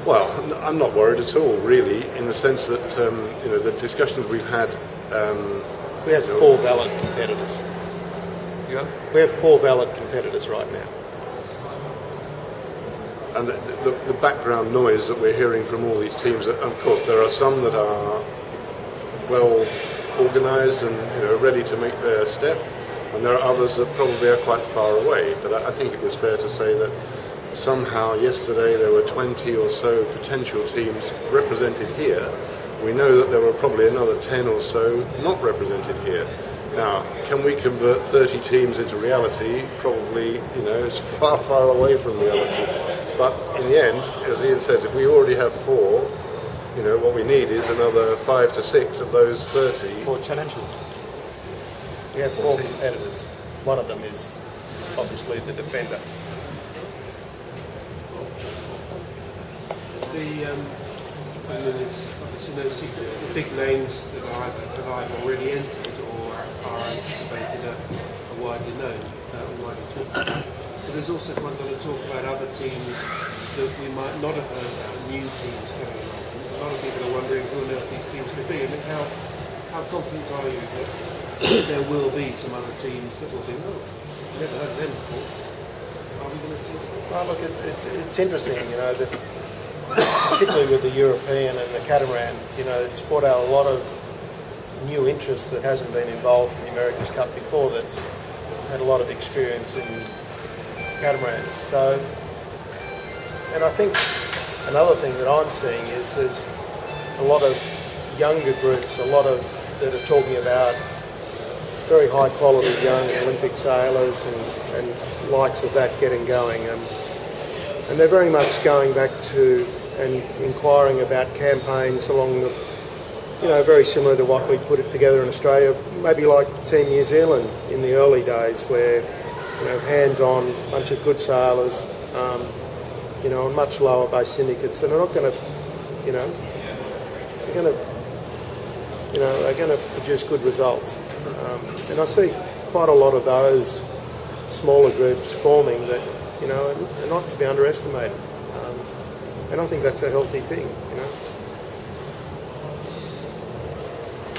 Well, I'm not worried at all, really, in the sense that the discussions we've had. We have 4 valid competitors. Yeah. We have 4 valid competitors right now. And the background noise that we're hearing from all these teams, of course, there are some that are well organised and ready to make their step, and there are others that probably are quite far away. But I think it was fair to say that somehow yesterday there were 20 or so potential teams represented here. We know that there were probably another 10 or so not represented here. Now, can we convert 30 teams into reality? Probably, it's far, far away from reality. But in the end, as Iain says, if we already have 4, what we need is another 5 to 6 of those 30. 4 challenges. We have 4 competitors. One of them is obviously the defender. It's obviously no secret that the big names that have either already entered or are anticipated are widely known, widely talked about. But there's also quite a lot of talk about other teams that we might not have heard about, new teams coming along. A lot of people are wondering who on earth these teams could be. I mean, how confident are you that there will be some other teams that will think, oh, I've never heard of them before? Are we going to see something? Well, look, it's interesting, that particularly with the European and the catamaran, it's brought out a lot of new interest that hasn't been involved in the America's Cup before, that's had a lot of experience in catamarans. So, and I think another thing that I'm seeing is there's a lot of younger groups, that are talking about very high quality young Olympic sailors and likes of that getting going. And they're very much going back to and inquiring about campaigns along the, very similar to what we put it together in Australia, maybe like Team New Zealand in the early days where, hands-on, bunch of good sailors, on much lower base syndicates, and they're not going to, they're going to produce good results. And I see quite a lot of those smaller groups forming that, are not to be underestimated. And I think that's a healthy thing,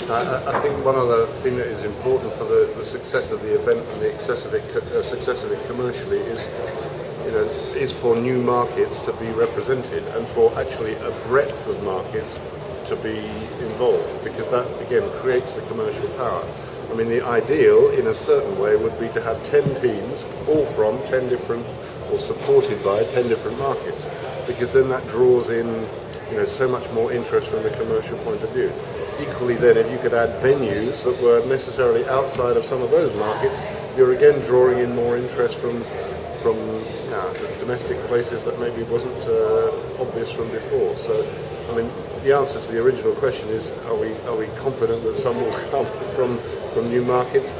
I think one other thing that is important for the success of the event and the success of it commercially is for new markets to be represented and for actually a breadth of markets to be involved, because that again creates the commercial power. I mean, the ideal in a certain way would be to have 10 teams, all from 10 different or supported by 10 different markets, because then that draws in so much more interest from the commercial point of view. Equally then, if you could add venues that were necessarily outside of some of those markets, you're again drawing in more interest from the domestic places that maybe wasn't obvious from before. So, I mean, the answer to the original question is, are we confident that some will come from new markets?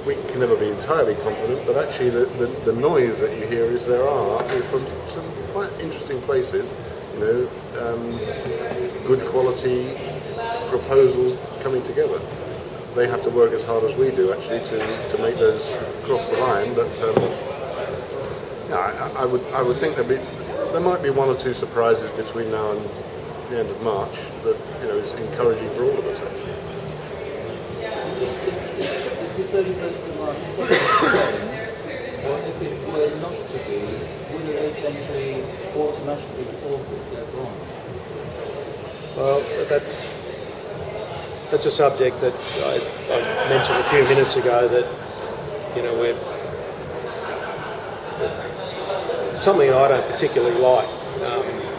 We can never be entirely confident, but actually the noise that you hear is there are from some quite interesting places, good quality proposals coming together. They have to work as hard as we do actually to make those cross the line, but I would think there might be 1 or 2 surprises between now and the end of March that is encouraging for all of us actually. Is the 31st of March second, or if it were not to be, would a late entry automatically forfeit their bond? Well, that's a subject that I mentioned a few minutes ago that, we're something I don't particularly like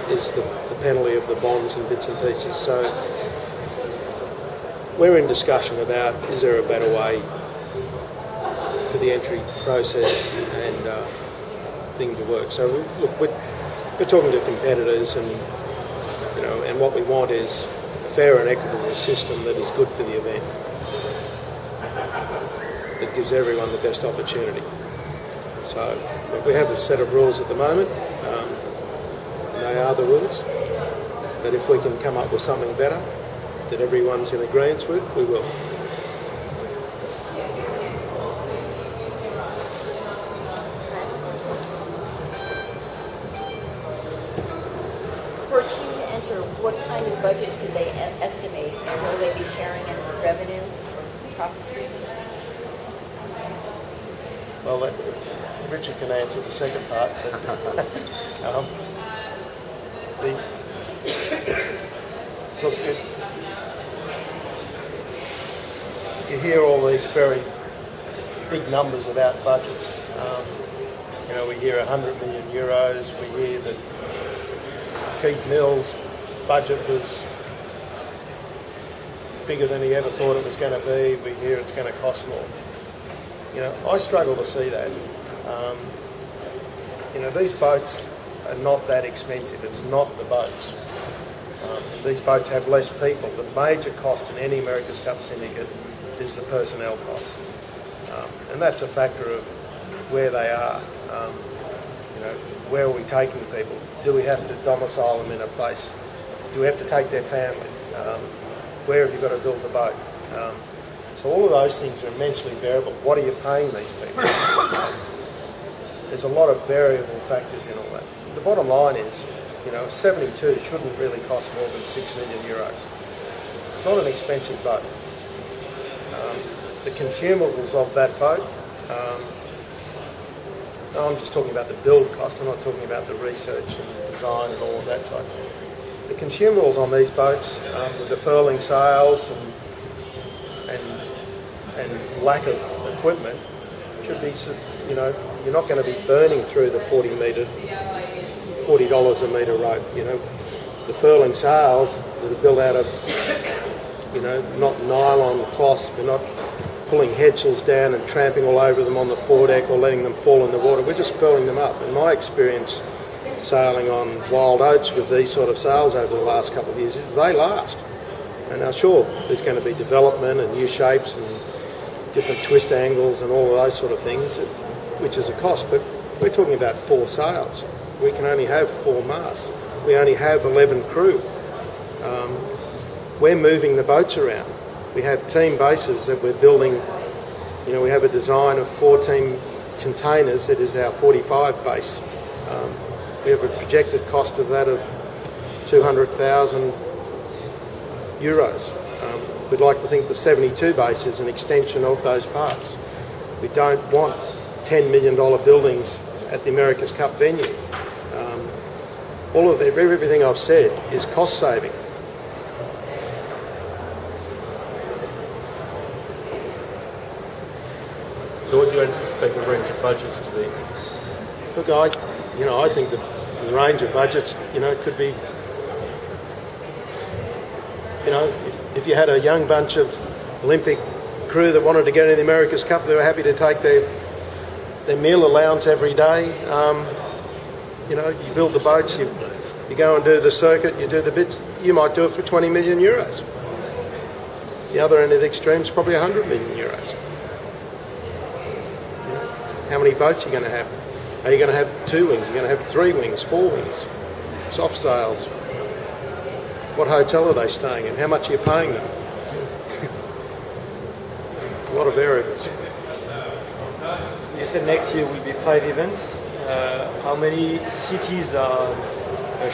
is the penalty of the bonds and bits and pieces. So we're in discussion about, is there a better way for the entry process and thing to work. So look, we're talking to competitors, and and what we want is a fair and equitable system that is good for the event, that gives everyone the best opportunity. So look, we have a set of rules at the moment, and they are the rules. But if we can come up with something better that everyone's in agreement with, we will. what kind of budgets did they estimate, and will they be sharing in the revenue, profit streams? Well, Richard can answer the second part. But, look, you hear all these very big numbers about budgets. You know, we hear 100 million euros. We hear that Keith Mills' budget was bigger than he ever thought it was going to be. We hear it's going to cost more. You know, I struggle to see that. You know, these boats are not that expensive. It's not the boats. These boats have less people. The major cost in any America's Cup syndicate is the personnel cost. And that's a factor of where they are. You know, where are we taking people? Do we have to domicile them in a place? Do we have to take their family? Where have you got to build the boat? So all of those things are immensely variable. What are you paying these people? There's a lot of variable factors in all that. The bottom line is, you know, 72 shouldn't really cost more than 6 million euros. It's not an expensive boat. The consumables of that boat, I'm just talking about the build cost, I'm not talking about the research and design and all of that side. The consumables on these boats, with the furling sails and lack of equipment, should be, you know, you're not going to be burning through the $40 a metre rope. You know, the furling sails that are built out of, you know, not nylon cloths, we're not pulling headsails down and tramping all over them on the foredeck or letting them fall in the water. We're just furling them up. In my experience sailing on wild oats with these sort of sails over the last couple of years is they last. And now sure, there's going to be development and new shapes and different twist angles and all of those sort of things, which is a cost, but we're talking about 4 sails. We can only have 4 masts. We only have 11 crew. We're moving the boats around. We have team bases that we're building. You know, we have a design of 14 containers that is our 45 base. We have a projected cost of that of 200,000 euros. We'd like to think the 72 base is an extension of those parks. We don't want $10 million buildings at the America's Cup venue. All of everything I've said is cost saving. So what do you anticipate the range of budgets to be? Look, I think the range of budgets, you know, could be, you know, if you had a young bunch of Olympic crew that wanted to get into the America's Cup, they were happy to take their meal allowance every day. You know, you build the boats, you go and do the circuit, you do the bits, you might do it for 20 million euros. The other end of the extreme is probably 100 million euros. You know, how many boats are you going to have? Are you going to have 2 wings? Are you going to have 3 wings, 4 wings? Soft sails? What hotel are they staying in? How much are you paying them? A lot of variables. You said next year will be 5 events. How many cities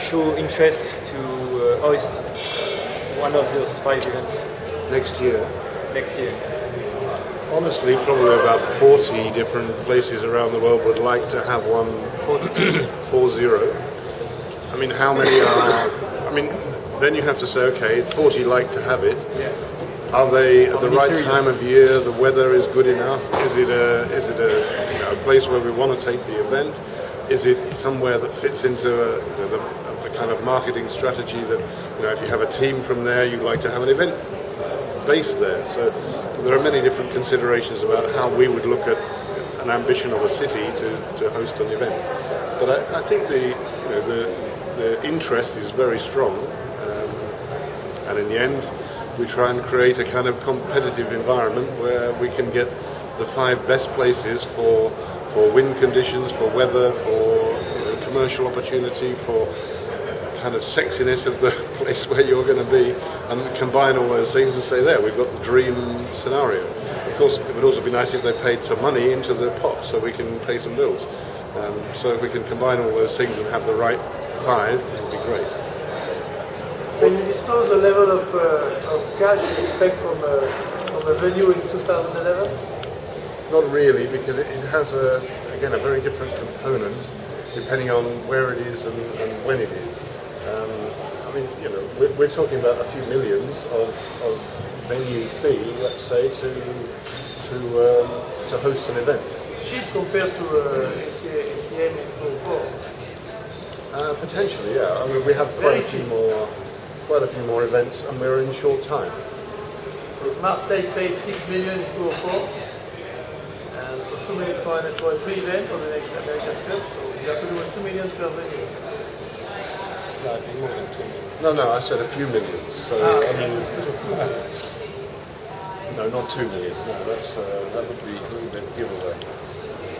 show interest to host one of those 5 events? Next year? Next year. Honestly, probably about 40 different places around the world would like to have one. 40. I mean, how many are... I mean, then you have to say, okay, 40 like to have it. Yeah. Are they at the right time of year? The weather is good enough? Is it a a place where we want to take the event? Is it somewhere that fits into a kind of marketing strategy that, you know, if you have a team from there, you'd like to have an event based there? So there are many different considerations about how we would look at an ambition of a city to host an event. But I think the interest is very strong, and in the end, we try and create a kind of competitive environment where we can get the 5 best places for wind conditions, for weather, for commercial opportunity, for kind of sexiness of the place where you're going to be, and combine all those things and say, there, we've got the dream scenario. Of course, it would also be nice if they paid some money into the pot so we can pay some bills. So if we can combine all those things and have the right 5, it would be great. Can you disclose the level of cash you expect from a venue in 2011? Not really, because it has again a very different component depending on where it is and when it is. I mean, you know, we're talking about a few millions of venue fee, let's say, to host an event. Cheap compared to ACM in 2004. Potentially, yeah. I mean, we have quite a few more events, and we're in short time. Because Marseille paid 6 million in 2004, and so 2 million for a pre-event for the America's Cup. So you have to do 2 million per venue. No, it'd be more than 2 million. No, I said a few millions. So I mean, no, not 2 million. No, that would be a little bit giveaway.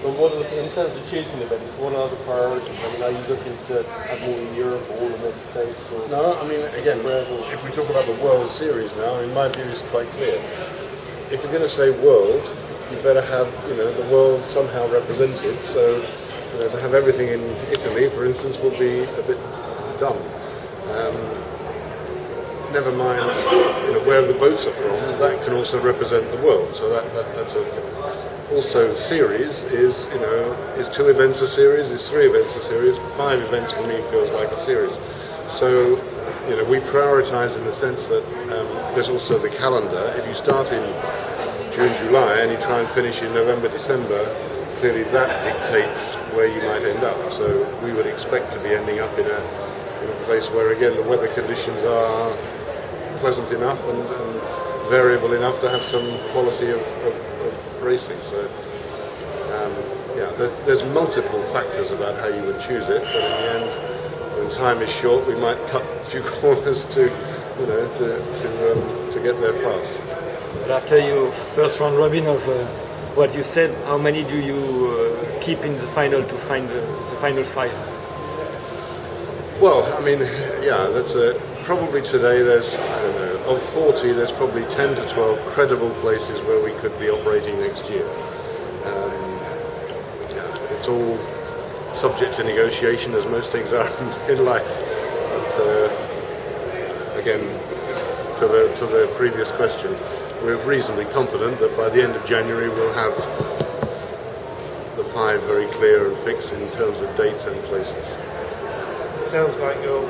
But in terms of choosing events, what are the priorities? I mean, are you looking to have more in Europe or all in the States? Or no, I mean, again, if we talk about the World Series now, I mean, my view is quite clear. If you're going to say world, you better have, you know, the world somehow represented. So, you know, to have everything in Italy, for instance, would be a bit dumb. Never mind, you know, where the boats are from. That can also represent the world. So that's okay. Also, series is, you know, is 2 events a series? Is 3 events a series? 5 events for me feels like a series. So, you know, we prioritise in the sense that there's also the calendar. If you start in June, July, and you try and finish in November, December, clearly that dictates where you might end up. So we would expect to be ending up in a place where, again, the weather conditions are pleasant enough and variable enough to have some quality of racing. So, yeah, there's multiple factors about how you would choose it, but in the end, when time is short, we might cut a few corners to, you know, to get there fast. But after your first round robin of what you said, how many do you keep in the final to find the final 5? Well, I mean, yeah, that's probably today there's, I don't know, of 40, there's probably 10 to 12 credible places where we could be operating next year. Yeah, it's all subject to negotiation, as most things are in life. But again, to the previous question, we're reasonably confident that by the end of January we'll have the 5 very clear and fixed in terms of dates and places. Sounds like you're